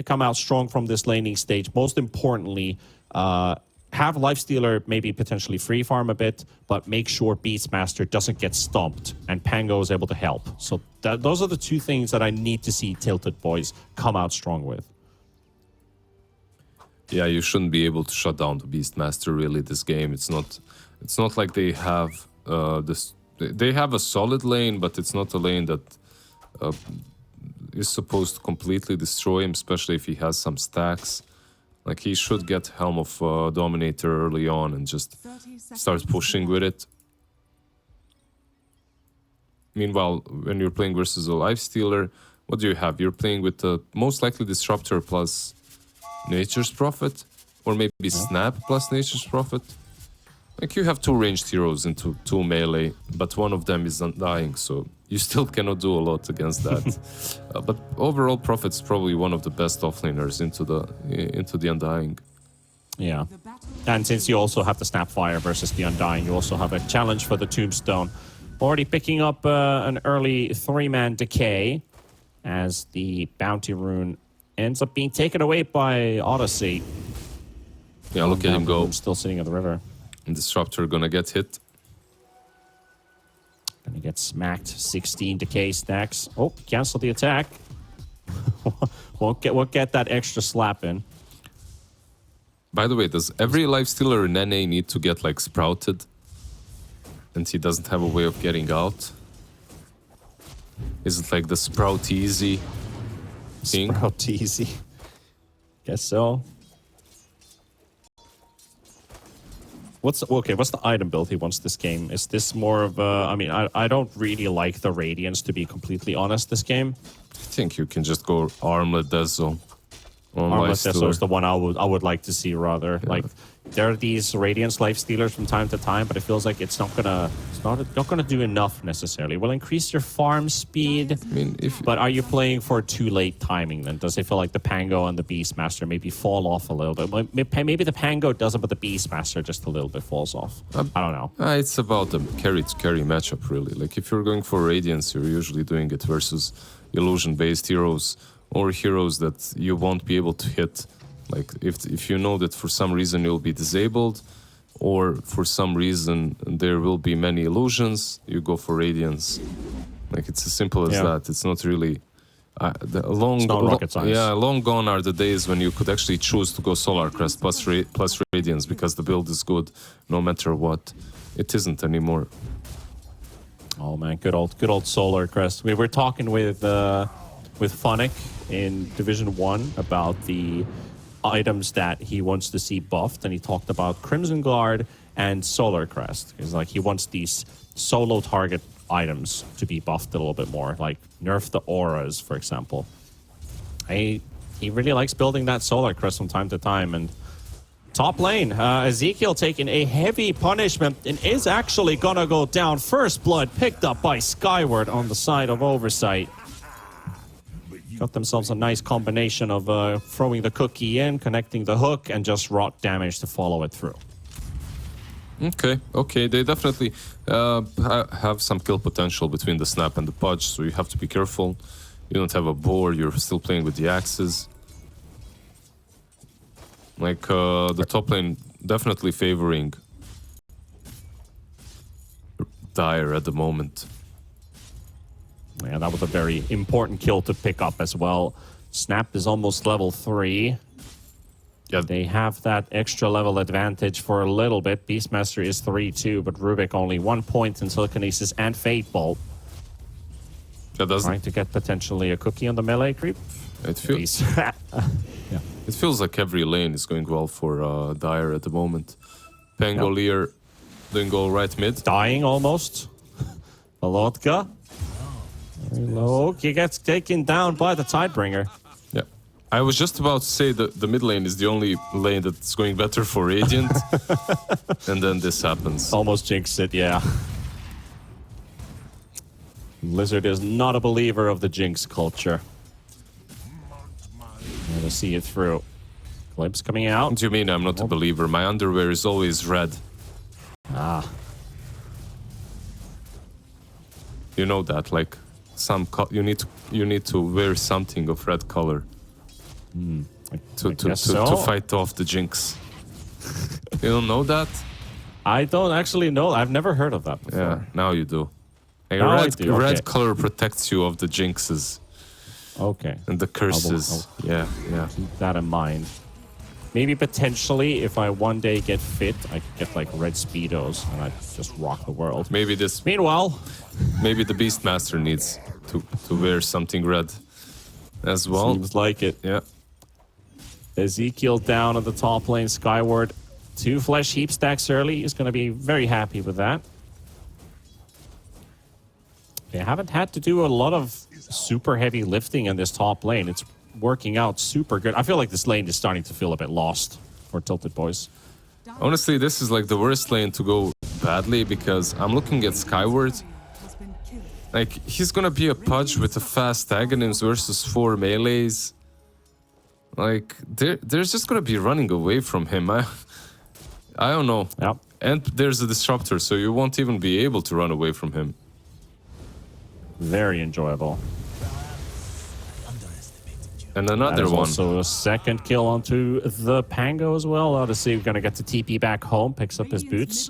come out strong from this laning stage. Most importantly, have Lifestealer maybe potentially free farm a bit, but make sure Beastmaster doesn't get stumped and Pango is able to help. So those are the two things that I need to see TiltedBoys come out strong with. Yeah, you shouldn't be able to shut down the Beastmaster really this game. It's not like they have they have a solid lane, but it's not a lane that is supposed to completely destroy him, especially if he has some stacks. Like, he should get Helm of Dominator early on and just start pushing with it. Meanwhile, when you're playing versus a Lifestealer, what do you have? You're playing with most likely Disruptor plus Nature's Prophet, or maybe Snap plus Nature's Prophet. Like, you have two ranged heroes into two melee, but one of them is undying, so you still cannot do a lot against that. But overall, Prophet's probably one of the best offlaners into the undying. Yeah, and since you also have the Snapfire versus the Undying, you also have a challenge for the Tombstone. Already picking up an early 3-man decay as the Bounty Rune ends up being taken away by Odyssey. Yeah, look at him go. Still sitting at the river. And Disruptor gonna get hit. Gonna get smacked. 16 decay stacks. Oh, cancel the attack. won't get that extra slap in. By the way, does every Lifestealer in NA need to get like sprouted? And he doesn't have a way of getting out? Is it like the sprout easy thing? Sprout easy. Guess so. What's the item build he wants this game? Is this more of a... I mean, I don't really like the Radiance, to be completely honest, this game. I think you can just go Armlet Deso. Armlet Deso is the one I would like to see, rather. Yeah. Like, there are these Radiance Lifestealers from time to time, but it feels like it's not gonna do enough necessarily. Will increase your farm speed. I mean, but are you playing for too late timing then? Does it feel like the Pango and the Beastmaster maybe fall off a little bit? Maybe the Pango doesn't, but the Beastmaster just a little bit falls off. I don't know. It's about the carry-to-carry matchup, really. Like, if you're going for Radiance, you're usually doing it versus illusion-based heroes or heroes that you won't be able to hit. Like, if you know that for some reason you'll be disabled, or for some reason there will be many illusions, you go for Radiance. Like, it's as simple as that. It's not really... rocket science. Yeah, long gone are the days when you could actually choose to go Solar Crest plus Radiance because the build is good no matter what. It isn't anymore. Oh man, good old Solar Crest. We were talking with Funnick in Division 1 about the items that he wants to see buffed, and he talked about Crimson Guard and Solar Crest. He's like, he wants these solo target items to be buffed a little bit more, like nerf the auras, for example. He really likes building that Solar Crest from time to time. And top lane, Ezekiel taking a heavy punishment and is actually gonna go down. First blood picked up by Skyward on the side of Oversight. Got themselves a nice combination of throwing the cookie in, connecting the hook, and just rot damage to follow it through. Okay. They definitely have some kill potential between the Snap and the Pudge, so you have to be careful. You don't have a boar, you're still playing with the axes. Like, the top lane definitely favoring Dire at the moment. Yeah, that was a very important kill to pick up as well. Snap is almost level 3. Yeah, they have that extra level advantage for a little bit. Beastmaster is 3-2, but Rubik only 1 point in Telekinesis and Fate Bolt. Trying to get potentially a cookie on the melee creep. It feels... It feels like every lane is going well for Dire at the moment. Pangolier doing all right mid. Dying almost. Volotka. Low. He gets taken down by the Tidebringer. Yeah. I was just about to say that the mid lane is the only lane that's going better for Radiant. And then this happens. Almost jinxed it, yeah. Lizard is not a believer of the jinx culture. I'm gonna see it through. Glimpse coming out. What do you mean I'm not a believer? My underwear is always red. Ah. You know that, like... you need to wear something of red color. To fight off the jinx. You don't know that? I don't actually know. I've never heard of that before. Yeah, now you do. A Now I red, do, okay. red color protects you of the jinxes Okay. and the curses. Yeah. Keep that in mind. Maybe potentially, if I one day get fit, I could get like red speedos and I just rock the world. Maybe the Beastmaster needs to wear something red as well. Seems like it. Yeah. Ezekiel down on the top lane, Skyward. 2 flesh heap stacks early. He's going to be very happy with that. They haven't had to do a lot of super heavy lifting in this top lane. It's working out super good. I feel like this lane is starting to feel a bit lost for TiltedBoys. Honestly, this is like the worst lane to go badly because I'm looking at Skyward. Like, he's gonna be a pudge with a fast Aghanim's versus 4 melees. Like, they're just gonna be running away from him. I don't know. Yep. And there's a disruptor, so you won't even be able to run away from him. Very enjoyable. And another one. Also a second kill onto the Pango as well. Obviously, we're going to get the TP back home. Picks up his boots.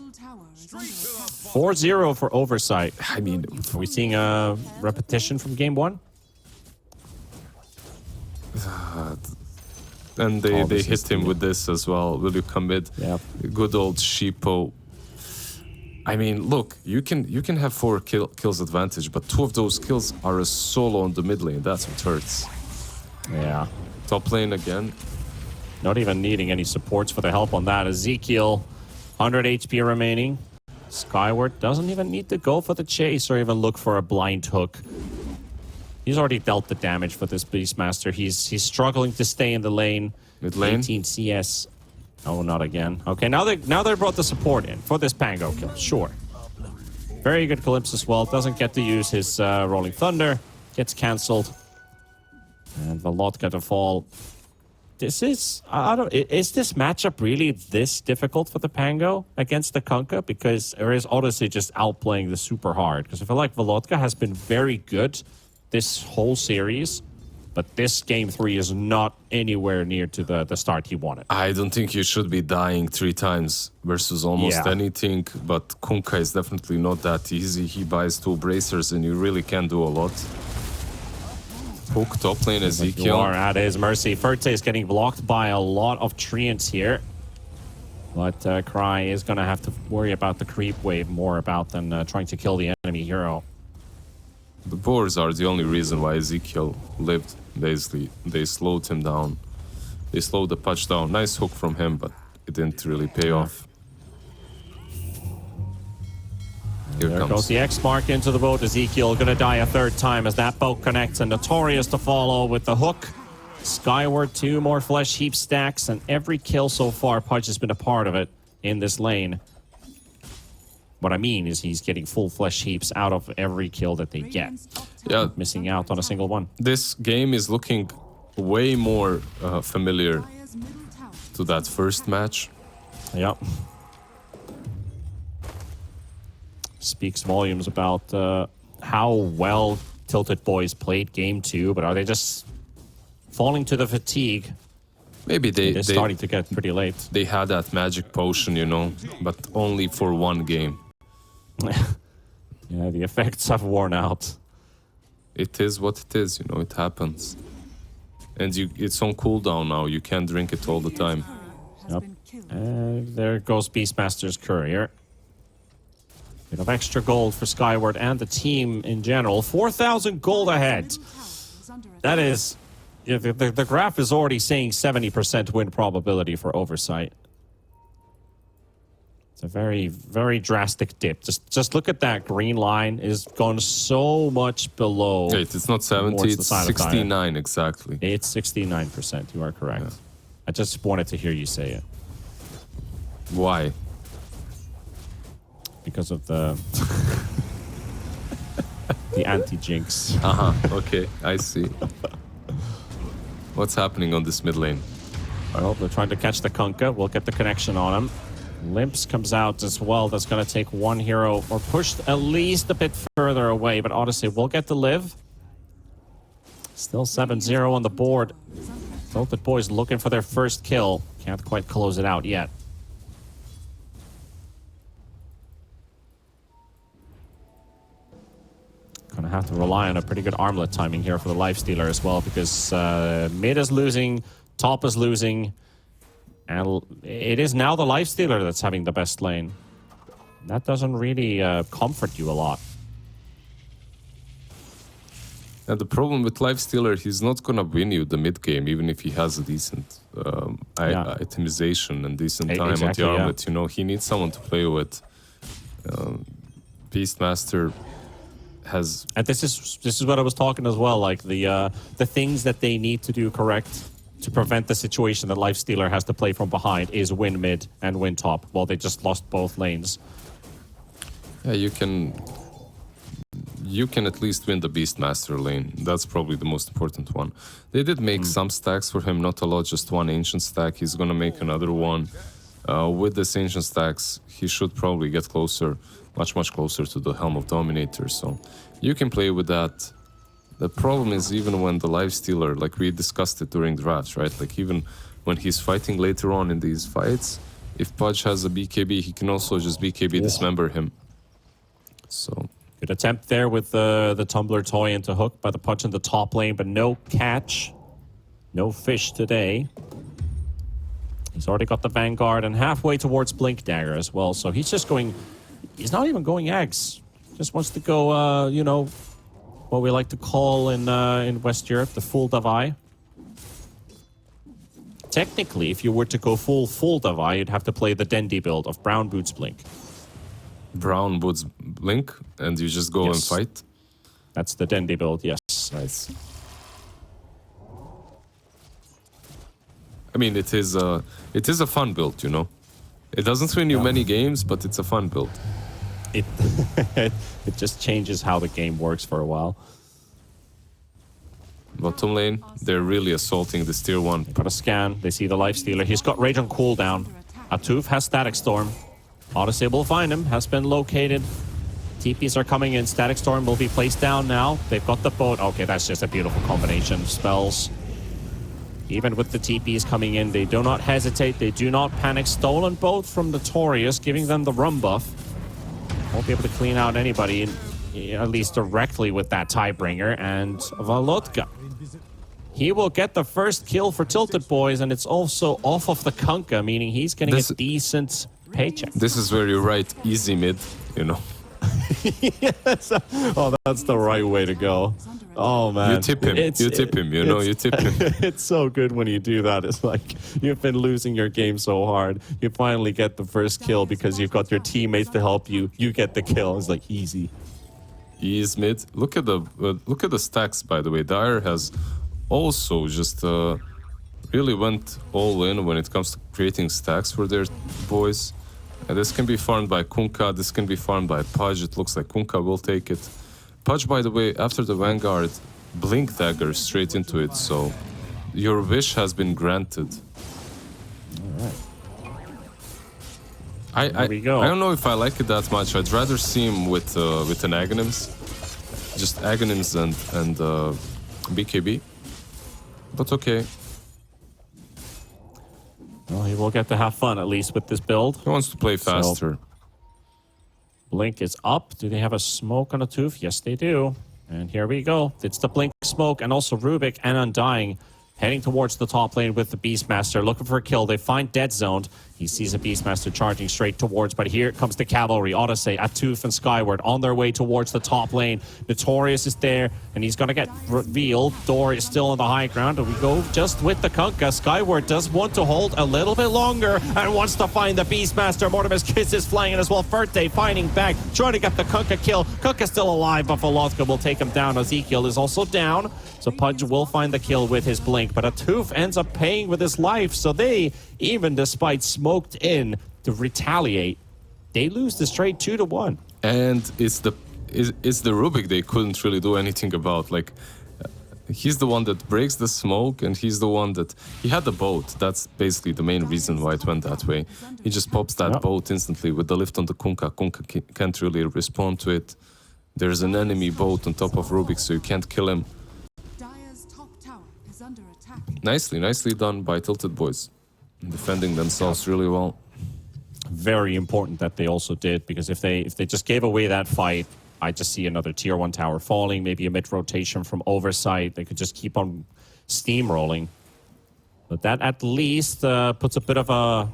4-0 for Oversight. I mean, are we seeing a repetition from game 1? And they hit him with this as well. Will you commit? Yep. Good old Sheepo. I mean, look, you can have 4 kills advantage, but 2 of those kills are a solo on the mid lane. That's what hurts. Yeah. Top lane again. Not even needing any supports for the help on that. Ezekiel, 100 HP remaining. Skyward doesn't even need to go for the chase or even look for a blind hook. He's already dealt the damage for this Beastmaster. He's struggling to stay in the lane. Mid lane. 18 CS. Oh, not again. Okay, now they brought the support in for this Pango kill. Sure. Very good Glimpse as well. Doesn't get to use his Rolling Thunder. Gets cancelled. And Velotka to fall. This is... is this matchup really this difficult for the Pango against the Kunkka? Because there is Odyssey just outplaying the super hard. Because I feel like Velotka has been very good this whole series. But this game 3 is not anywhere near to the start he wanted. I don't think you should be dying 3 times versus almost anything. But Kunkka is definitely not that easy. He buys 2 bracers and you really can do a lot. Hook top lane Ezekiel. You are at his mercy. Ferte is getting blocked by a lot of treants here. But Cry is going to have to worry about the creep wave more about than trying to kill the enemy hero. The boars are the only reason why Ezekiel lived, basically. They slowed him down. They slowed the patch down. Nice hook from him, but it didn't really pay off. There goes the X mark into the boat. Ezekiel gonna die a 3rd time as that boat connects, and Notorious to follow with the hook. Skyward 2 more flesh heap stacks, and every kill so far, Pudge has been a part of it in this lane. What I mean is he's getting full flesh heaps out of every kill that they get. Yeah. Missing out on a single one. This game is looking way more familiar to that first match. Yep. Speaks volumes about how well TiltedBoys played game 2, but are they just falling to the fatigue? Maybe they're starting to get pretty late. They had that magic potion, you know, but only for 1 game. Yeah, the effects have worn out. It is what it is, you know, it happens. And it's on cooldown now, you can't drink it all the time. Yep. And there goes Beastmaster's Courier. Bit of extra gold for Skyward and the team in general. 4,000 gold ahead. That is... Yeah, the graph is already saying 70% win probability for Oversight. It's a very, very drastic dip. Just look at that green line. It has gone so much below. Wait, it's not 70, it's 69 exactly. It's 69%, you are correct. Yeah. I just wanted to hear you say it. Why? Because of the... the anti-jinx. Okay, I see. What's happening on this mid lane? Well, they're trying to catch the Kunkka. We'll get the connection on him. Limps comes out as well. That's going to take 1 hero or push at least a bit further away. But Odyssey will get to live. Still 7-0 on the board. TiltedBoys looking for their first kill. Can't quite close it out yet. Gonna have to rely on a pretty good armlet timing here for the lifestealer as well, because mid is losing, top is losing, and it is now the lifestealer that's having the best lane. That doesn't really comfort you a lot. And the problem with lifestealer, he's not gonna win you the mid game, even if he has a decent itemization and decent time on the armlet. You know, he needs someone to play with. Beastmaster has, and this is what I was talking as well. Like the things that they need to do correct to prevent the situation that lifestealer has to play from behind is win mid and win top. Well, they just lost both lanes. Yeah, you can at least win the Beastmaster lane. That's probably the most important one. They did make some stacks for him, not a lot, just one ancient stack. He's gonna make another one. With this ancient stacks, he should probably get closer, much closer to the Helm of Dominator. So you can play with that. The problem is, even when the lifestealer, like we discussed it during drafts, right? Like even when he's fighting later on in these fights, if Pudge has a BKB, he can also just BKB dismember him. So good attempt there with the tumbler toy into hook by the Pudge in the top lane, but no catch, no fish today. He's already got the Vanguard and halfway towards Blink Dagger as well. So he's just going, he's not even going eggs. Just wants to go, you know, what we like to call in West Europe, the full Davai. Technically, if you were to go full Davai, you'd have to play the Dendi build of Brown Boots Blink. Brown Boots Blink, and you just go and fight? That's the Dendi build, yes. Nice. I mean, it is a fun build, you know. It doesn't win you many games, but it's a fun build. It it just changes how the game works for a while. Bottom lane, they're really assaulting this tier 1. Got a scan. They see the lifestealer. He's got Rage on cooldown. Atuf has Static Storm. Odyssey will find him. Has been located. TPs are coming in. Static Storm will be placed down now. They've got the boat. Okay, that's just a beautiful combination of spells. Even with the TPs coming in, they do not hesitate. They do not panic. Stolen boat from Notorious, giving them the rum buff. Won't be able to clean out anybody, at least directly with that Tiebringer. And Valotka, he will get the first kill for TiltedBoys, and it's also off of the Kunkka, meaning he's getting a decent paycheck. This is where you write easy mid, you know. Yes. Oh, that's the right way to go. Oh, man. You tip him. You tip him, It's so good when you do that. It's like you've been losing your game so hard. You finally get the first kill because you've got your teammates to help you. You get the kill. It's like easy. He's mid. Look at the stacks, by the way. Dire has also just really went all in when it comes to creating stacks for their boys. And this can be farmed by Kunkka. This can be farmed by Pudge. It looks like Kunkka will take it. Pudge, by the way, after the Vanguard, Blink Dagger straight into it. So your wish has been granted. All right. I don't know if I like it that much. I'd rather see him with an Aghanims. Just Aghanims and BKB. But okay. Well, he will get to have fun, at least, with this build. He wants to play faster. So, Blink is up. Do they have a smoke on a tooth? Yes, they do. And here we go. It's the Blink smoke, and also Rubik and Undying heading towards the top lane with the Beastmaster, looking for a kill. They find Dead Zoned. He sees a Beastmaster charging straight towards, but here comes the cavalry. Odyssey, Atuf, and Skyward on their way towards the top lane. Notorious is there, and he's going to get revealed. Door is still on the high ground, and we go just with the Kunkka. Skyward does want to hold a little bit longer and wants to find the Beastmaster. Mortimer's Kiss is flying in as well. Ferte fighting back, trying to get the Kunkka kill. Kunkka's still alive, but Valotka will take him down. Ezekiel is also down, so Pudge will find the kill with his Blink, but Atuf ends up paying with his life, so they, even despite smoked in to retaliate, they lose the straight 2-1. And it's the Rubik they couldn't really do anything about. Like, he's the one that breaks the smoke, and he's the one that he had the boat. That's basically the main reason why it went that way. He just pops that boat instantly with the lift on the Kunkka. Kunkka can't really respond to it. There's an enemy boat on top of Rubik, so you can't kill him. Dire's top tower is under attack. Nicely done by TiltedBoys. Defending themselves really well. Very important that they also did, because if they just gave away that fight, I just see another tier 1 tower falling, maybe a mid-rotation from Oversight. They could just keep on steamrolling. But that at least puts a bit of a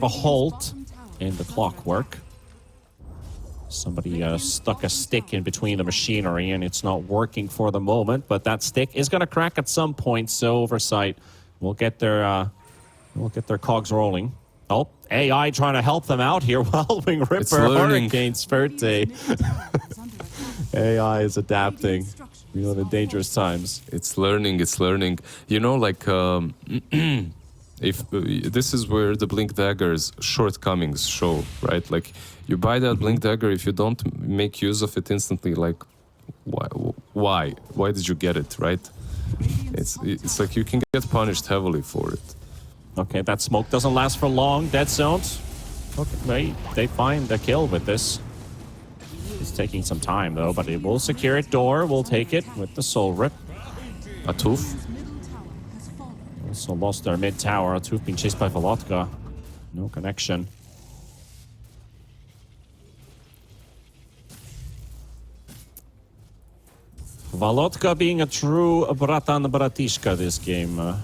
halt in the clockwork. Somebody stuck a stick in between the machinery, and it's not working for the moment. But that stick is going to crack at some point, so Oversight will get their cogs rolling. Oh, AI trying to help them out here. Whelming Ripper, Hurricane, Spurte. AI is adapting. We live in dangerous times. It's learning. You know, like, if this is where the Blink Dagger's shortcomings show, right? Like, you buy that Blink Dagger, if you don't make use of it instantly, like, why? Why did you get it, right? It's like you can get punished heavily for it. Okay, that smoke doesn't last for long. Dead zones. Okay, they find the kill with this. It's taking some time, though, but it will secure it. Door will take it with the Soul Rip. Atuf also lost their mid tower. Atuf being chased by Volotka. No connection. Volotka being a true Bratan Bratishka this game.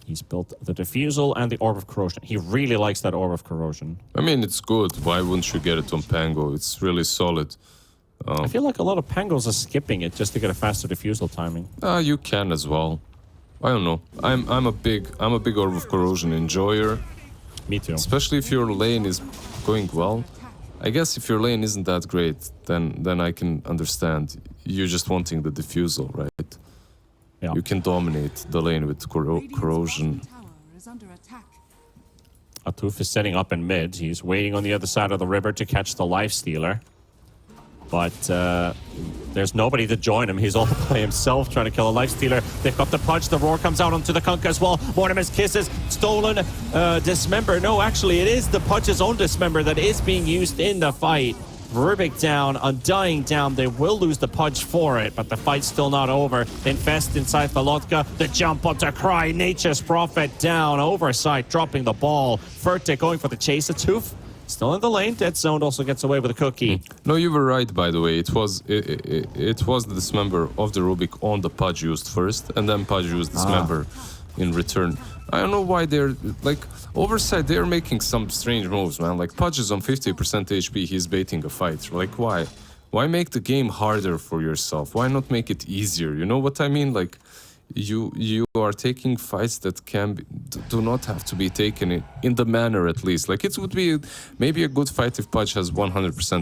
He's built the Diffusal and the Orb of Corrosion. He really likes that Orb of Corrosion. I mean, it's good. Why wouldn't you get it on Pango? It's really solid. I feel like a lot of Pangos are skipping it just to get a faster Diffusal timing. You can as well. I don't know. I'm a big Orb of Corrosion enjoyer. Me too. Especially if your lane is going well. I guess if your lane isn't that great, then I can understand. You're just wanting the Diffusal, right? Yeah. You can dominate the lane with corrosion. Atuf is setting up in mid. He's waiting on the other side of the river to catch the Lifestealer. But there's nobody to join him. He's all by himself trying to kill a Lifestealer. They've got the Pudge. The Roar comes out onto the Kunkka as well. Mortimer's Kisses. Stolen. Dismember. No, actually, it is the Pudge's own Dismember that is being used in the fight. Rubik down, Undying down. They will lose the Pudge for it, but the fight's still not over. Infest inside Volotka. The jump onto Cry. Nature's Prophet down. Oversight dropping the ball. Furtick going for the chase. Atuf still in the lane. Dead Zone also gets away with a cookie. No, you were right, by the way. It was the Dismember of the Rubik on the Pudge used first, and then Pudge used Dismember in return. I don't know why they're, like, Oversight, they're making some strange moves, man. Like, Pudge is on 50% HP, he's baiting a fight. Like, why? Why make the game harder for yourself? Why not make it easier? You know what I mean? Like, you are taking fights that do not have to be taken in the manner, at least. Like, it would be maybe a good fight if Pudge has 100%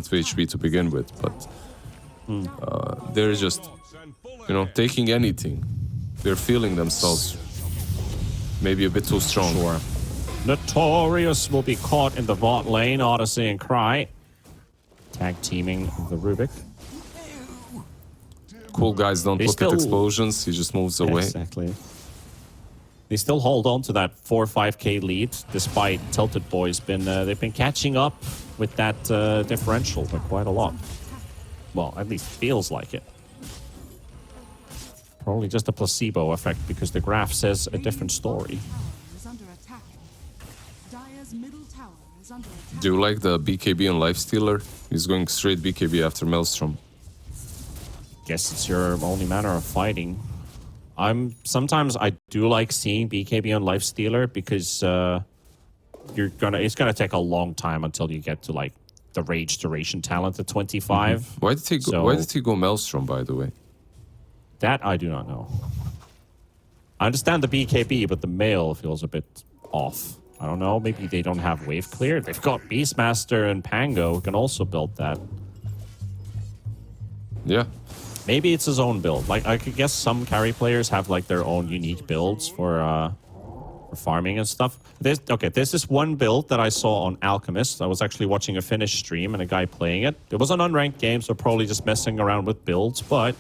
HP to begin with, but they're just, you know, taking anything. They're feeling themselves maybe a bit too strong. Sure. Notorious will be caught in the bot lane. Odyssey and Cry tag teaming the Rubik. Cool guys don't look at explosions. He just moves away. Exactly. They still hold on to that 4 or 5k lead, despite TiltedBoys they've been catching up with that differential by quite a lot. Well, at least feels like it. Probably just a placebo effect because the graph says a different story. Do you like the BKB on Lifestealer? He's going straight BKB after Maelstrom. Guess it's your only manner of fighting. Sometimes I do like seeing BKB on Lifestealer because it's gonna take a long time until you get to like the rage duration talent at 25. Why did he go Maelstrom, by the way? That I do not know. I understand the BKB, but the mail feels a bit off. I don't know, maybe they don't have wave clear. They've got Beastmaster and Pango who can also build that. Yeah. Maybe it's his own build. Like, I could guess some carry players have like their own unique builds for farming and stuff. There's this one build that I saw on Alchemist. I was actually watching a Finnish stream and a guy playing it. It was an unranked game, so probably just messing around with builds, but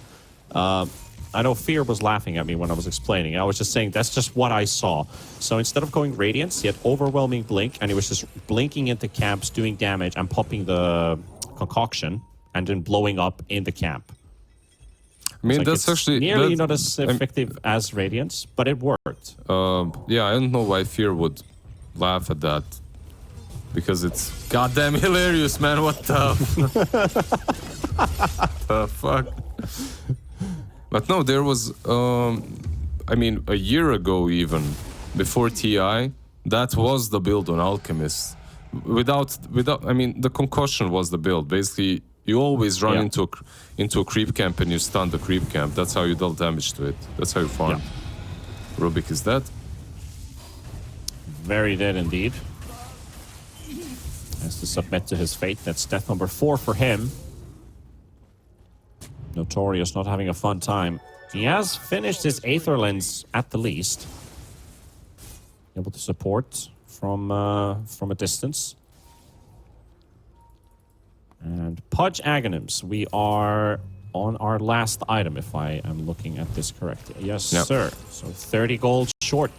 I know Fear was laughing at me when I was explaining. I was just saying that's just what I saw. So instead of going Radiance, he had Overwhelming Blink, and he was just blinking into camps, doing damage, and popping the concoction, and then blowing up in the camp. I mean, Like, that's it's actually nearly not as effective as Radiance, but it worked. Yeah, I don't know why Fear would laugh at that. Because it's goddamn hilarious, man. What the, the fuck? But no, there was, I mean, a year ago even, before TI, that was the build on Alchemist. Without, I mean, the concussion was the build. Basically, you always run into a creep camp and you stun the creep camp. That's how you dealt damage to it. That's how you farm. Rubik is dead. Very dead indeed. Has to submit to his fate. That's death number 4 for him. Notorious not having a fun time. He has finished his Aether Lens at the least. Able to support from a distance. And Pudge Aghanim's. We are on our last item, if I am looking at this correctly. Yes, sir. So 30 gold short.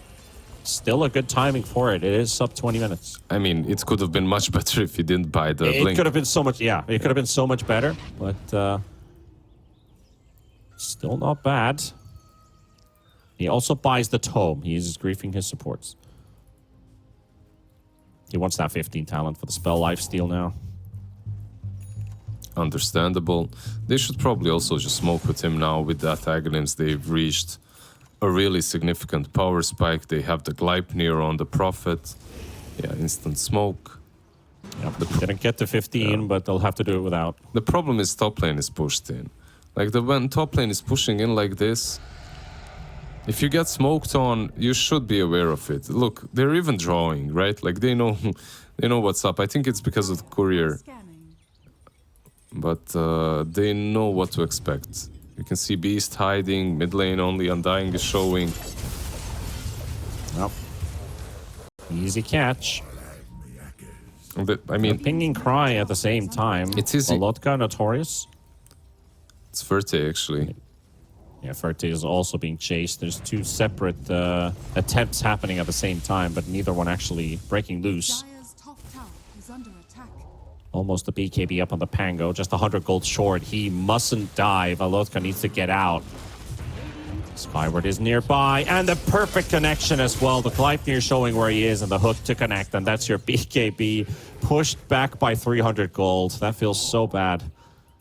Still a good timing for it. It is sub 20 minutes. I mean, it could have been much better if you didn't buy the blink. It could have been so much, it could have been so much better, but still not bad. He also buys the tome. He's griefing his supports. He wants that 15 talent for the spell lifesteal now. Understandable. They should probably also just smoke with him now. With that Aghanims, they've reached a really significant power spike. They have the Gleipnir on the Prophet. Yeah, instant smoke. Yep. Didn't get to 15, but they'll have to do it without. The problem is top lane is pushed in. Like, when top lane is pushing in like this, if you get smoked on, you should be aware of it. Look, they're even drawing, right? Like, they know what's up. I think it's because of the courier. But they know what to expect. You can see Beast hiding, mid lane only, Undying is showing. Yep. Easy catch. But, I mean, pinging cry at the same time. It's easy. Volotka, Notorious. It's Ferte, actually. Yeah, Ferte is also being chased. There's 2 separate attempts happening at the same time, but neither one actually breaking loose. Almost a BKB up on the Pango, just 100 gold short. He mustn't die. Volotka needs to get out. Skyward is nearby, and the perfect connection as well. The Gleipnir showing where he is, and the hook to connect, and that's your BKB. Pushed back by 300 gold. That feels so bad.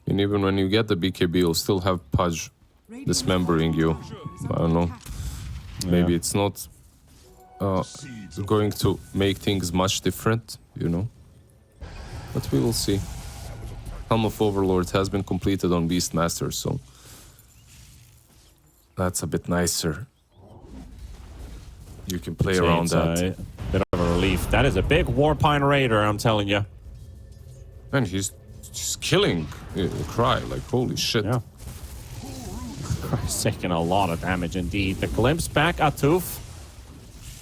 And even when you get the BKB, you'll still have Pudge dismembering you. I don't know. Maybe it's not going to make things much different, you know? But we will see. Helm of Overlord has been completed on Beastmaster, so that's a bit nicer. You can play around that. A bit of a relief. That is a big Warpine Raider, I'm telling you. And he's killing Cry, like, holy shit. Yeah. He's taking a lot of damage indeed. The glimpse back at Toof.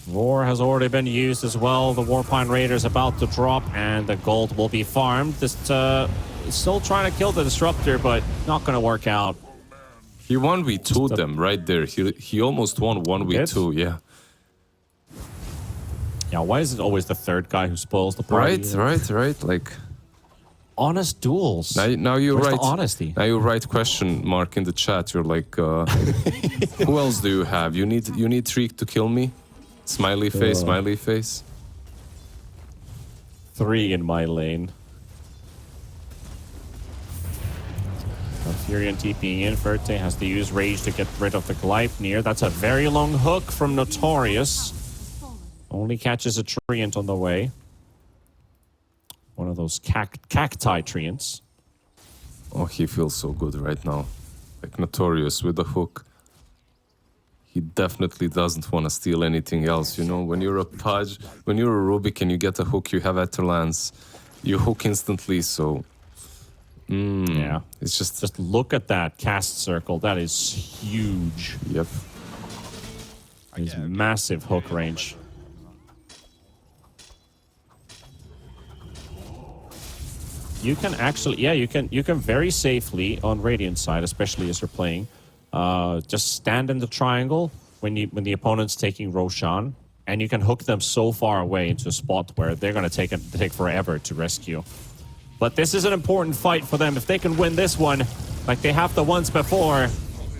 Roar has already been used as well. The Warpine Raider is about to drop, and the gold will be farmed. Just still trying to kill the Disruptor, but not going to work out. He 1v2'd them right there. He almost won 1v2, yeah. Yeah, why is it always the third guy who spoils the party? Right. Like, honest duels. Now you Where's write the honesty. Now you write question mark in the chat. You're like, who else do you have? You need Treek to kill me? Smiley face, smiley face. 3 in my lane. Furion TPing in. Ferte has to use Rage to get rid of the Gleipnir. That's a very long hook from Notorious. Only catches a Treant on the way. One of those cacti Treants. Oh, he feels so good right now. Like Notorious with the hook. He definitely doesn't want to steal anything else, you know? When you're a Pudge, when you're a Rubik and you get a hook, you have Etterlands. You hook instantly, so... yeah. It's just look at that cast circle. That is huge. Yep. It's massive hook range. You can actually, you can very safely on Radiant side, especially as you're playing, just stand in the triangle when the opponent's taking Roshan, and you can hook them so far away into a spot where they're going to take forever to rescue. But this is an important fight for them. If they can win this one, like they have the ones before,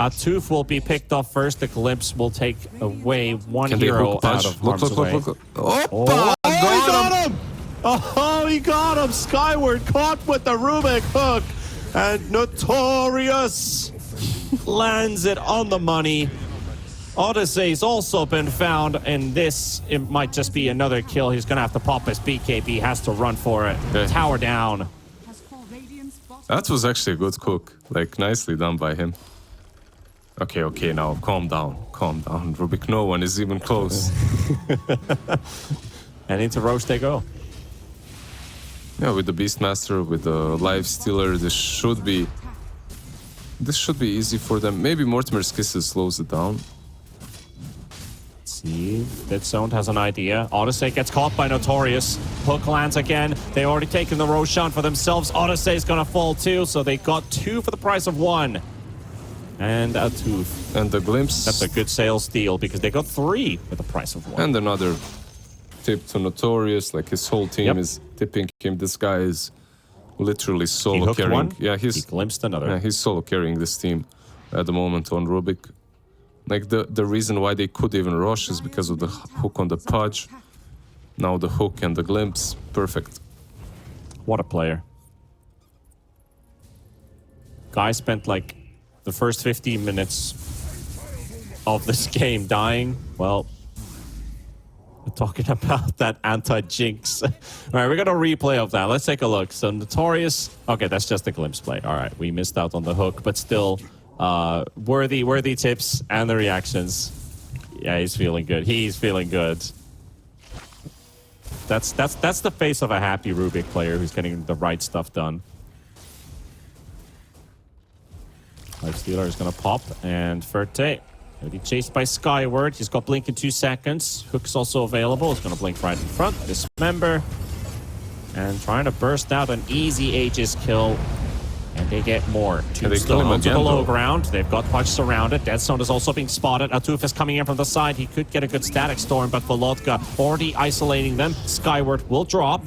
Atuf will be picked off first. The Glimpse will take away one Can they hero hook out Pudge? of Look, harm's way. look. Oppa! Oh, he Got got him! Oh, he got him! Skyward caught with the Rubik hook. And Notorious lands it on the money. Odyssey's also been found, and this, it might just be another kill. He's going to have to pop his BKB, has to run for it. Okay. Tower down. That was actually a good cook. Like, nicely done by him. Okay, now calm down. Rubik, no one is even close. And into Roche they go. Yeah, with the Beastmaster, with the Life Stealer, this should be easy for them. Maybe Mortimer's Kisses slows it down. See, Dead Zone has an idea. Odyssey gets caught by Notorious. Hook lands again. They already taken the Roshan for themselves. Odyssey's gonna fall too, so they got 2 for the price of 1. And a tooth. And the Glimpse. That's a good sales deal because they got 3 for the price of 1. And another tip to Notorious, like his whole team is tipping him. This guy is literally solo carrying. One. Yeah, he glimpsed another. Yeah, he's solo carrying this team at the moment on Rubik. Like the reason why they could even rush is because of the hook on the Pudge. Now the hook and the Glimpse, perfect. What a player. Guy spent like the first 15 minutes of this game dying. Well, we're talking about that anti-jinx. All right, we're gonna replay of that. Let's take a look. So Notorious. Okay, that's just a glimpse play. All right, we missed out on the hook, but still worthy tips and the reactions. Yeah, he's feeling good. He's feeling good. That's the face of a happy Rubik player who's getting the right stuff done. Life Stealer is gonna pop, and Ferte gonna be chased by Skyward. He's got Blink in 2 seconds. Hook's also available. He's gonna blink right in front. Dismember. And trying to burst out an easy Aegis kill. And they get more. Tombstone onto the low ground. They've got Pudge surrounded. Dead Zone is also being spotted. Atuf is coming in from the side. He could get a good Static Storm, but Volotka already isolating them. Skyward will drop.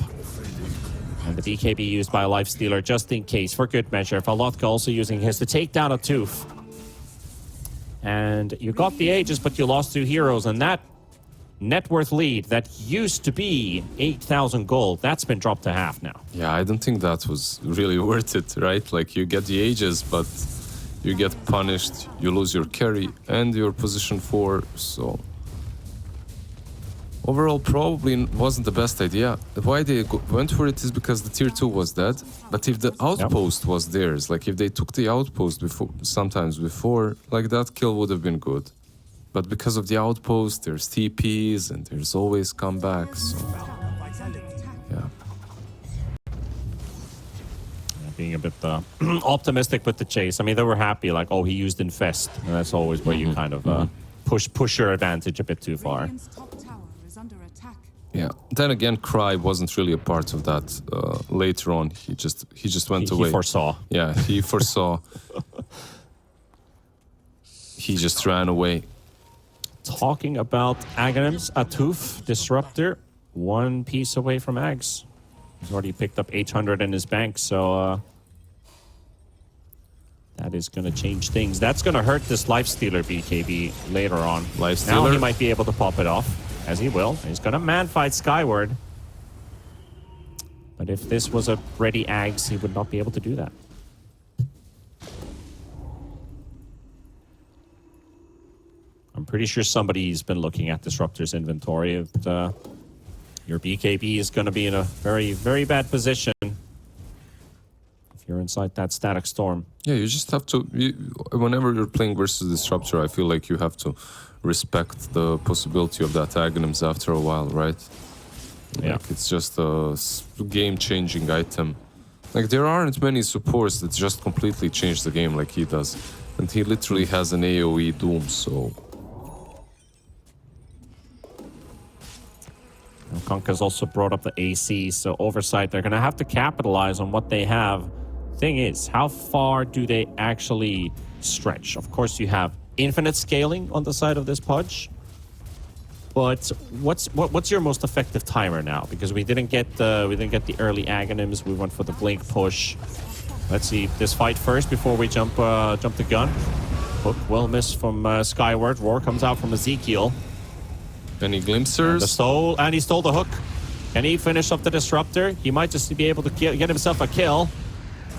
And the BKB used by a Life Stealer just in case, for good measure. Volotka also using his to take down Atuf. And you got the Aegis, but you lost 2 heroes. And that net worth lead that used to be 8,000 gold, that's been dropped to half now. Yeah, I don't think that was really worth it, right? Like, you get the Aegis, but you get punished, you lose your carry and your position 4, so... Overall, probably wasn't the best idea. Why they went for it is because the tier 2 was dead. But if the outpost was theirs, like if they took the outpost sometimes before, like that kill would have been good. But because of the outpost, there's TPs and there's always comebacks. So, yeah. Being a bit optimistic with the chase. I mean, they were happy, like, oh, he used Infest. And that's always where you kind of push your advantage a bit too far. Yeah. Then again, Cry wasn't really a part of that. Later on, he just went away. He foresaw. Yeah, he foresaw. He just ran away. Talking about Aghanims, Atuf, Disruptor, 1 piece away from Ags. He's already picked up 800 in his bank, so that is going to change things. That's going to hurt this Life Stealer BKB later on. Life Stealer. Now he might be able to pop it off, as he will. He's going to man-fight Skyward. But if this was a ready Ags, he would not be able to do that. I'm pretty sure somebody's been looking at Disruptor's inventory. Your BKB is going to be in a very, very bad position if you're inside that Static Storm. Yeah, you just have to... whenever you're playing versus Disruptor, I feel like you have to respect the possibility of that Aghanims after a while, right? Yeah. Like, it's just a game-changing item. Like, there aren't many supports that just completely change the game like he does. And he literally has an AoE Doom, so... Konka's also brought up the AC, so Oversight, they're going to have to capitalize on what they have. Thing is, how far do they actually stretch? Of course, you have infinite scaling on the side of this Pudge. But what's your most effective timer now? Because we didn't get the early Aghanims. We went for the blink push. Let's see this fight first before we jump the gun. Hook will miss from Skyward. Roar comes out from Ezekiel. Any glimpsers? And he stole the hook. Can he finish up the Disruptor? He might just be able to get himself a kill.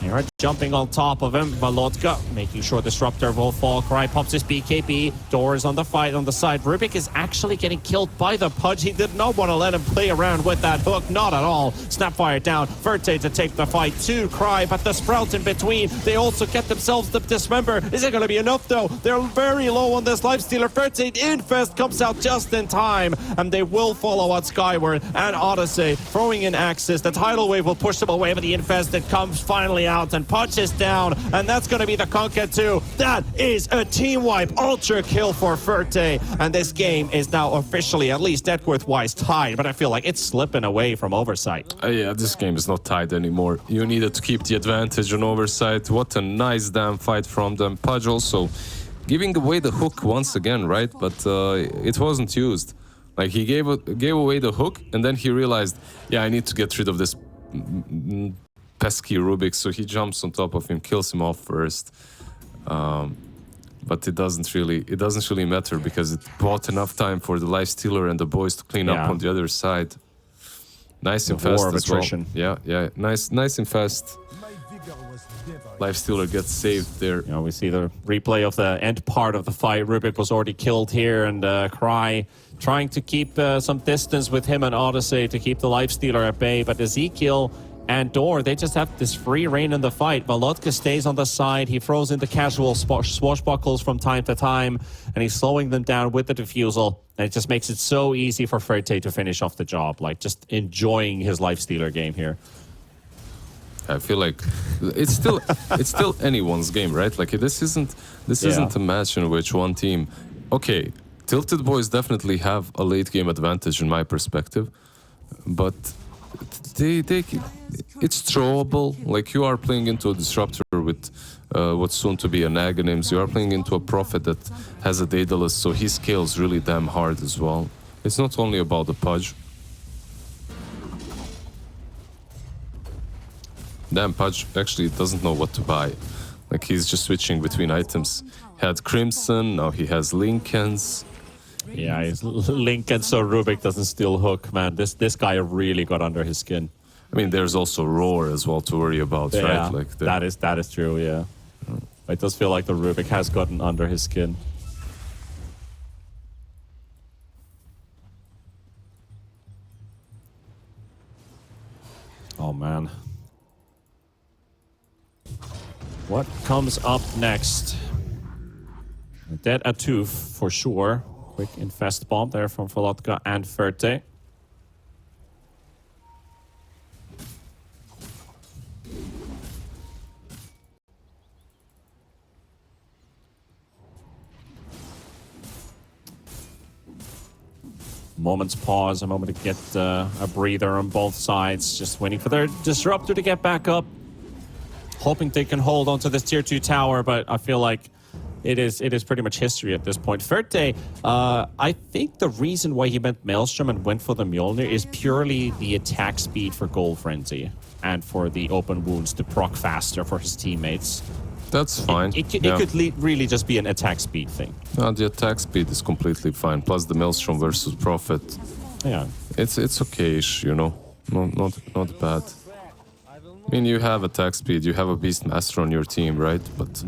They are jumping on top of him. Valotka making sure Disruptor will fall. Cry pops his BKB. Door is on the fight on the side. Rubik is actually getting killed by the Pudge. He did not want to let him play around with that hook. Not at all. Snapfire down. Verte to take the fight to Cry, but the Sprout in between. They also get themselves the Dismember. Is it going to be enough though? They're very low on this Lifestealer. Verte Infest comes out just in time, and they will follow out Skyward and Odyssey, throwing in Axis. The Tidal Wave will push them away, but the Infested comes finally out and punches down, and that's going to be the Conquer 2. That is a team wipe. Ultra kill for Verte, and this game is now officially, at least Deadworth-wise, tied, but I feel like it's slipping away from Oversight. Yeah, this game is not tied anymore. You needed to keep the advantage on Oversight. What a nice damn fight from them. Pudge also giving away the hook once again, right? But it wasn't used. Like, he gave away the hook, and then he realized, yeah, I need to get rid of this pesky Rubik, so he jumps on top of him, kills him off first. But it doesn't really matter, because it bought enough time for the Lifestealer and the boys to clean up on the other side. Nice infest as well. Yeah, nice infest. Lifestealer gets saved there. You know, we see the replay of the end part of the fight. Rubik was already killed here, and Cry trying to keep some distance with him and Odyssey to keep the Lifestealer at bay, but Ezekiel and Door, they just have this free reign in the fight. Valotka stays on the side. He throws in the casual swashbuckles from time to time, and he's slowing them down with the defusal. And it just makes it so easy for Verte to finish off the job. Like, just enjoying his Lifestealer game here. I feel like it's still anyone's game, right? Like, this isn't a match in which one team. Okay, TiltedBoys definitely have a late game advantage in my perspective, but it's throwable. Like, you are playing into a Disruptor with what's soon to be an Aghanims. You are playing into a Prophet that has a Daedalus, so he scales really damn hard as well. It's not only about the Pudge. Damn, Pudge actually doesn't know what to buy. Like, he's just switching between items. He had Crimson, now he has Lincolns. Yeah, he's Lincoln, so Rubik doesn't steal hook, man. This guy really got under his skin. I mean, there's also Roar as well to worry about, right? Like, that is true, yeah. It does feel like the Rubik has gotten under his skin. Oh, man. What comes up next? Dead Atuf, for sure. Quick infest bomb there from Valotka and Verte. Moment's pause, a moment to get a breather on both sides. Just waiting for their Disruptor to get back up. Hoping they can hold onto this tier 2 tower, but I feel like it is pretty much history at this point. Verte, I think the reason why he went Maelstrom and went for the Mjolnir is purely the attack speed for Goal Frenzy and for the open wounds to proc faster for his teammates. That's fine. It could really just be an attack speed thing. No, the attack speed is completely fine. Plus the Maelstrom versus Prophet. Yeah, it's okay-ish, you know, not bad. I mean, you have attack speed, you have a Beastmaster on your team, right? But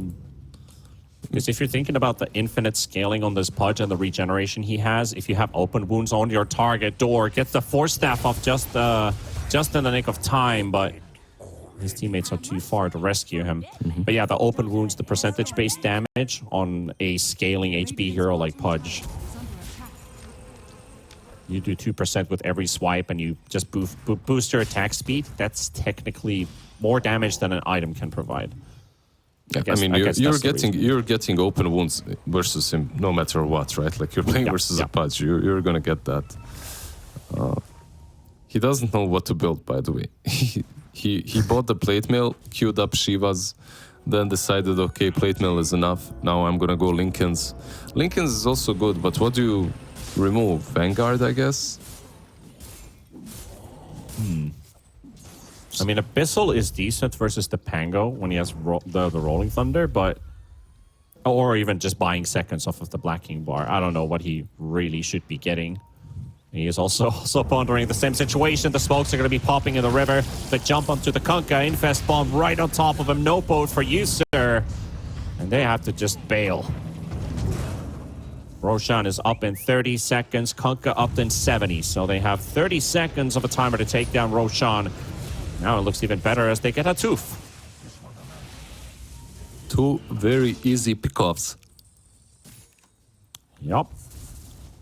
because if you're thinking about the infinite scaling on this Pudge and the regeneration he has, if you have open wounds on your target, Door gets the Force Staff off just in the nick of time, but his teammates are too far to rescue him. But yeah, the open wounds, the percentage-based damage on a scaling HP hero like Pudge. You do 2% with every swipe and you just boost your attack speed. That's technically more damage than an item can provide. I mean, you're getting open wounds versus him no matter what, right? Like, you're playing versus a Pudge. You're gonna get that. He doesn't know what to build, by the way. He bought the plate mail, queued up Shivas, then decided, okay, plate mail is enough. Now I'm gonna go Lincolns. Lincolns is also good, but what do you remove? Vanguard, I guess? I mean, Abyssal is decent versus the Pango when he has the Rolling Thunder, but Or even just buying seconds off of the Black King bar. I don't know what he really should be getting. He is also pondering the same situation. The smokes are going to be popping in the river. The jump onto the Kunkka. Infest bomb right on top of him. No boat for you, sir. And they have to just bail. Roshan is up in 30 seconds. Kunkka up in 70. So they have 30 seconds of a timer to take down Roshan. Now it looks even better as they get a tooth. Two very easy pickoffs. Yup.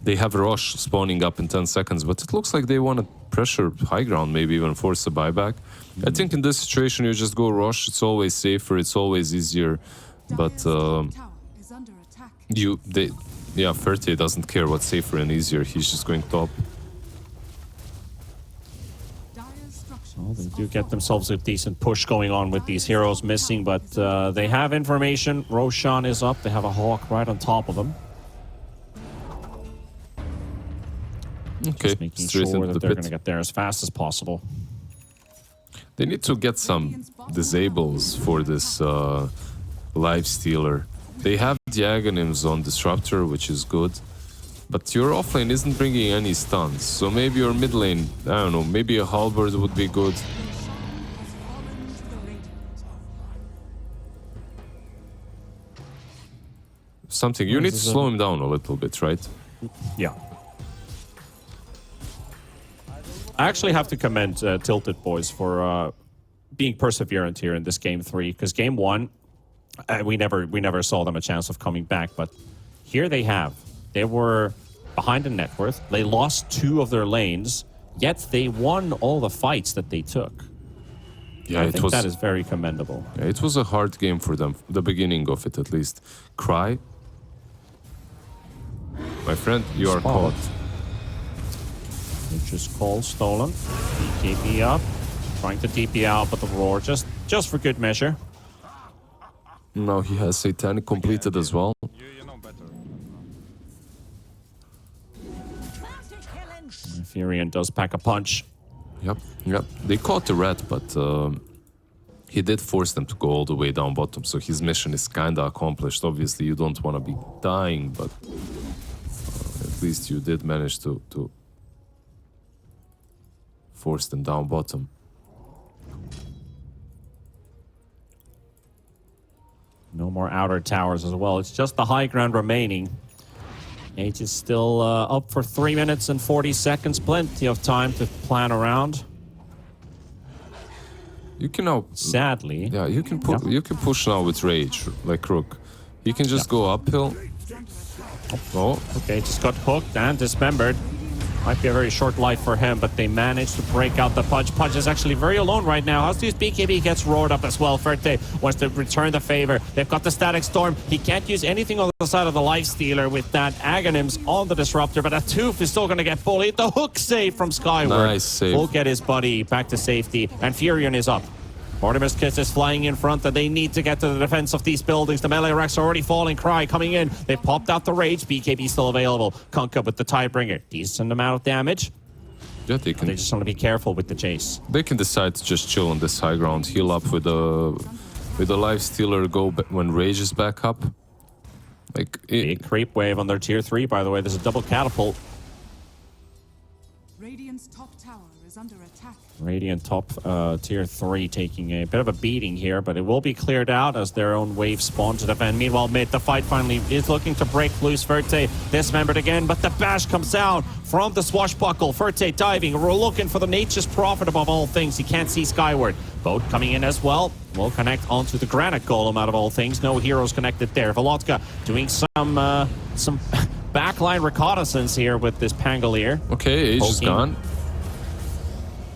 They have Rosh spawning up in 10 seconds, but it looks like they want to pressure high ground, maybe even force a buyback. I think in this situation, you just go Rosh. It's always safer. It's always easier. But Fertie doesn't care what's safer and easier. He's just going top. Well, they do get themselves a decent push going on with these heroes missing, but they have information. Roshan is up. They have a Hawk right on top of them. Okay, just making sure that they're going to get there as fast as possible. They need to get some disables for this life stealer. They have the Aghanims on Disruptor, which is good. But your offlane isn't bringing any stuns. So maybe your mid lane, I don't know, maybe a Halberd would be good. Something. You need to slow him down a little bit, right? Yeah. I actually have to commend TiltedBoys for being perseverant here in this game 3, because game 1, we never saw them a chance of coming back, but here they have. They were behind in net worth. They lost 2 of their lanes, yet they won all the fights that they took. Yeah, I think that is very commendable. Yeah, it was a hard game for them, the beginning of it at least. Cry. My friend, you are caught. Nature's Call stolen. BKB up. Trying to DP out, but the roar just for good measure. Now he has Satanic completed as well. Furion does pack a punch. Yep. They caught the rat, but he did force them to go all the way down bottom, so his mission is kinda accomplished. Obviously, you don't want to be dying, but at least you did manage to force them down bottom. No more outer towers as well. It's just the high ground remaining. H is still up for 3 minutes and 40 seconds. Plenty of time to plan around. You can now... Sadly. Yeah, you can push now with Rage, like Rook. You can just go uphill. Oh. Okay, just got hooked and dismembered. Might be a very short life for him, but they managed to break out the Pudge. Pudge is actually very alone right now. How's this BKB gets roared up as well. Fertie wants to return the favor. They've got the Static Storm. He can't use anything on the side of the Lifestealer with that Aghanims on the Disruptor, but a Tooth is still going to get bullied. The hook save from Skyward. Nice save. Will get his buddy back to safety, and Furion is up. Mortimer's Kiss is flying in front, and they need to get to the defense of these buildings. The melee racks are already falling. Cry coming in. They popped out the Rage. BKB still available. Kunkka with the Tidebringer. Decent amount of damage. Yeah, they can. They just want to be careful with the chase. They can decide to just chill on this high ground, heal up with a Lifestealer, go when Rage is back up. Like big creep wave on their tier 3, by the way. There's a double catapult. Radiant's top tower is under attack. Radiant top tier 3 taking a bit of a beating here, but it will be cleared out as their own wave spawn to defend. Meanwhile, mid, the fight finally is looking to break loose. Fertie dismembered again, but the bash comes down from the swashbuckle. Fertie diving. We're looking for the Nature's Prophet above all things. He can't see Skyward. Boat coming in as well. Will connect onto the Granite Golem out of all things. No heroes connected there. Velotka doing some backline reconnaissance here with this Pangolier. Okay, Age is gone.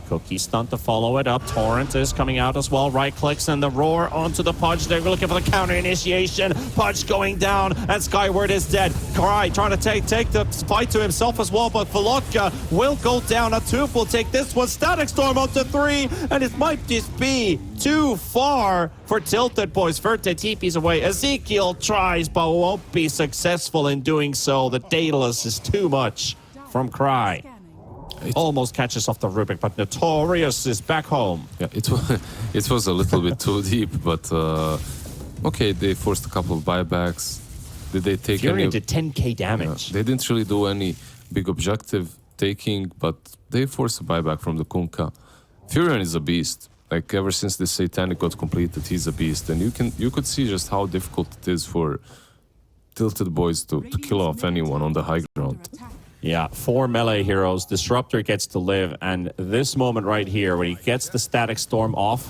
Cookie stunt to follow it up. Torrent is coming out as well. Right clicks and the roar onto the Pudge. They're looking for the counter initiation. Pudge going down and Skyward is dead. Cry trying to take the fight to himself as well, but Velotka will go down. A Tooth will take this one. Static Storm up to 3, and it might just be too far for TiltedBoys. Fertie TP's away. Ezekiel tries, but won't be successful in doing so. The Daedalus is too much from Cry. Almost catches off the Rubik, but Notorious is back home. Yeah, it was a little bit too deep, but Okay, they forced a couple of buybacks. Did they take Fury any? did 10k damage. They didn't really do any big objective taking, but they forced a buyback from the Kunkka. Furion is a beast. Like ever since the Satanic got completed, he's a beast, and you could see just how difficult it is for TiltedBoys to kill off anyone on the high ground. Yeah, 4 melee heroes. Disruptor gets to live, and this moment right here, when he gets the Static Storm off,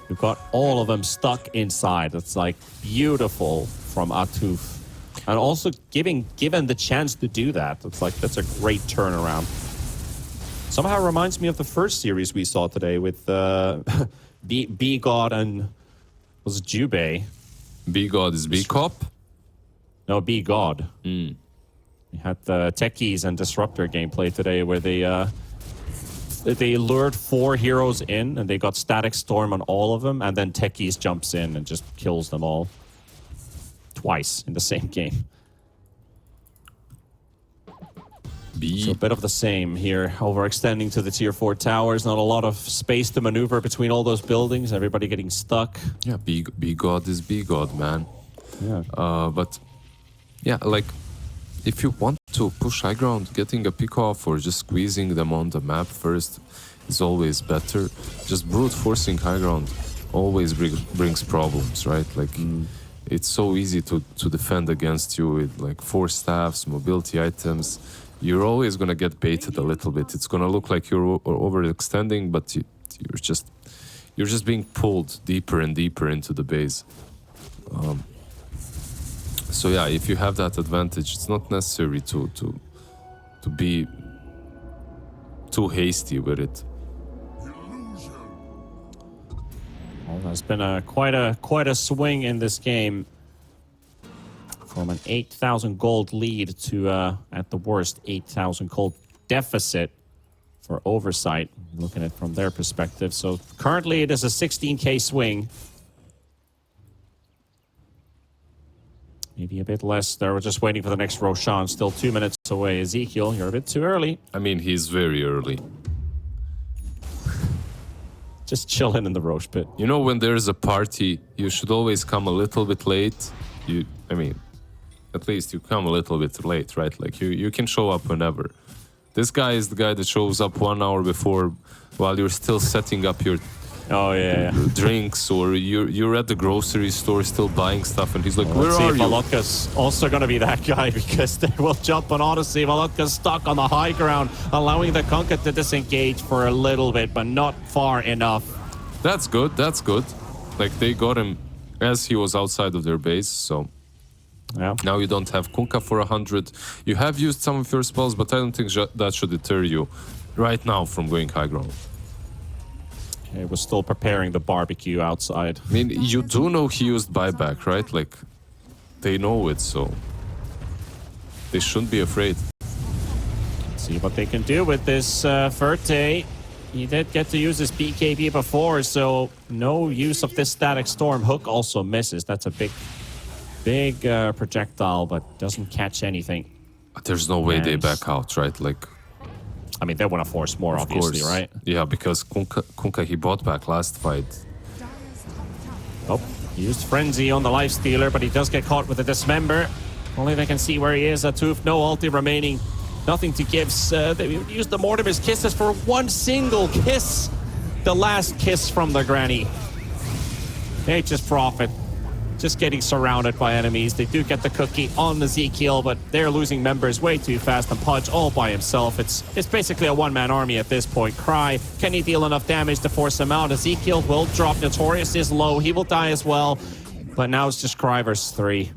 you've got all of them stuck inside. It's like beautiful from Atuf. And also given the chance to do that, it's like that's a great turnaround. Somehow reminds me of the first series we saw today with B-God and was it Jubei? B-God is B-Cop? No, B-God. We had the Techies and Disruptor gameplay today where they lured 4 heroes in and they got Static Storm on all of them, and then Techies jumps in and just kills them all. Twice in the same game. So a bit of the same here. Overextending to the tier 4 towers. Not a lot of space to maneuver between all those buildings. Everybody getting stuck. Yeah, B-God is B-God, man. Yeah. But yeah, like if you want to push high ground, getting a pick off or just squeezing them on the map first is always better. Just brute forcing high ground always brings problems, right? Like it's so easy to defend against you with like 4 staffs, mobility items. You're always gonna get baited a little bit. It's gonna look like you're overextending, but you're just being pulled deeper and deeper into the base. So yeah, if you have that advantage, it's not necessary to be too hasty with it. Well, there's been quite a swing in this game. From an 8,000 gold lead to, at the worst, 8,000 gold deficit for Oversight, looking at it from their perspective. So currently it is a 16k swing. Maybe a bit less there. We're just waiting for the next Roshan. Still 2 minutes away. Ezekiel, you're a bit too early. I mean, he's very early. Just chilling in the Roche pit. You know, when there's a party, you should always come a little bit late. At least you come a little bit late, right? Like you can show up whenever. This guy is the guy that shows up 1 hour before while you're still setting up your drinks, or you're at the grocery store still buying stuff, and he's like, where are you? Volodka's also going to be that guy because they will jump on Odyssey. Volodka's stuck on the high ground, allowing the Kunkka to disengage for a little bit, but not far enough. That's good, that's good. Like they got him as he was outside of their base, so... Yeah. Now you don't have Kunkka for 100. You have used some of your spells, but I don't think that should deter you right now from going high ground. Okay, we're still preparing the barbecue outside. I mean, you do know he used buyback, right? Like, they know it, so they shouldn't be afraid. Let's see what they can do with this Ferte. He did get to use his BKB before, so no use of this Static Storm. Hook also misses. That's a big projectile, but doesn't catch anything. There's no way they back out, right? Like, I mean, they want to force more, obviously, right? Yeah, because Kunkka, he bought back last fight. Oh, he used Frenzy on the Lifestealer, but he does get caught with a Dismember. Only they can see where he is. Atuf, no ulti remaining. Nothing to give. They used the Mortimer's Kisses for one single kiss. The last kiss from the granny. They just profit. Just getting surrounded by enemies. They do get the cookie on Ezekiel, but they're losing members way too fast, and Pudge all by himself. It's basically a one-man army at this point. Cry, can he deal enough damage to force him out? Ezekiel will drop. Notorious is low. He will die as well. But now it's just Cry versus 3.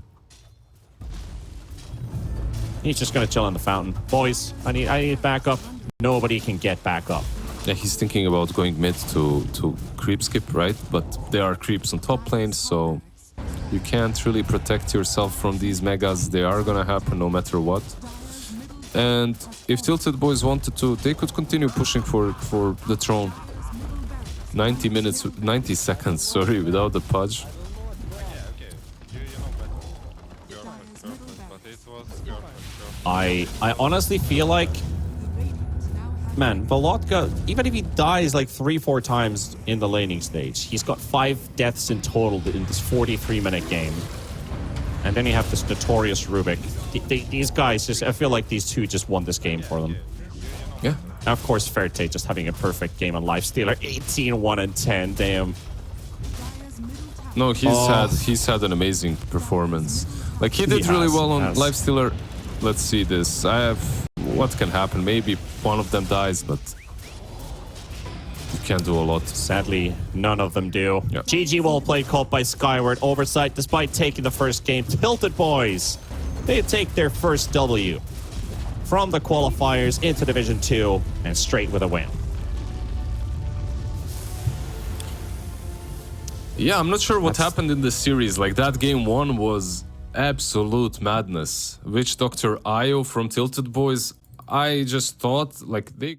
He's just going to chill in the fountain. Boys, I need backup. Nobody can get back up. Yeah, he's thinking about going mid to creep skip, right? But there are creeps on top lanes, so... You can't really protect yourself from these megas. They are gonna happen no matter what. And if TiltedBoys wanted to, they could continue pushing for the throne. 90 seconds, sorry, without the Pudge. I honestly feel like Man, Volotka, even if he dies like 3-4 times in the laning stage, he's got 5 deaths in total in this 43-minute game. And then you have this notorious Rubik. These guys just, I feel like these two just won this game for them. Yeah. And of course, Ferte just having a perfect game on Lifestealer. 18-1 and 10, damn. No, he's had an amazing performance. Like he did really well on Lifestealer. Let's see this. What can happen? Maybe one of them dies, but you can't do a lot. Sadly, none of them do. Yeah. GG well played, caught by Skyward. Oversight, despite taking the first game. TiltedBoys, they take their first W from the qualifiers into Division 2 and straight with a win. Yeah, I'm not sure what happened in the series. Like that game 1 was absolute madness. Witch Doctor Io from TiltedBoys, I just thought like they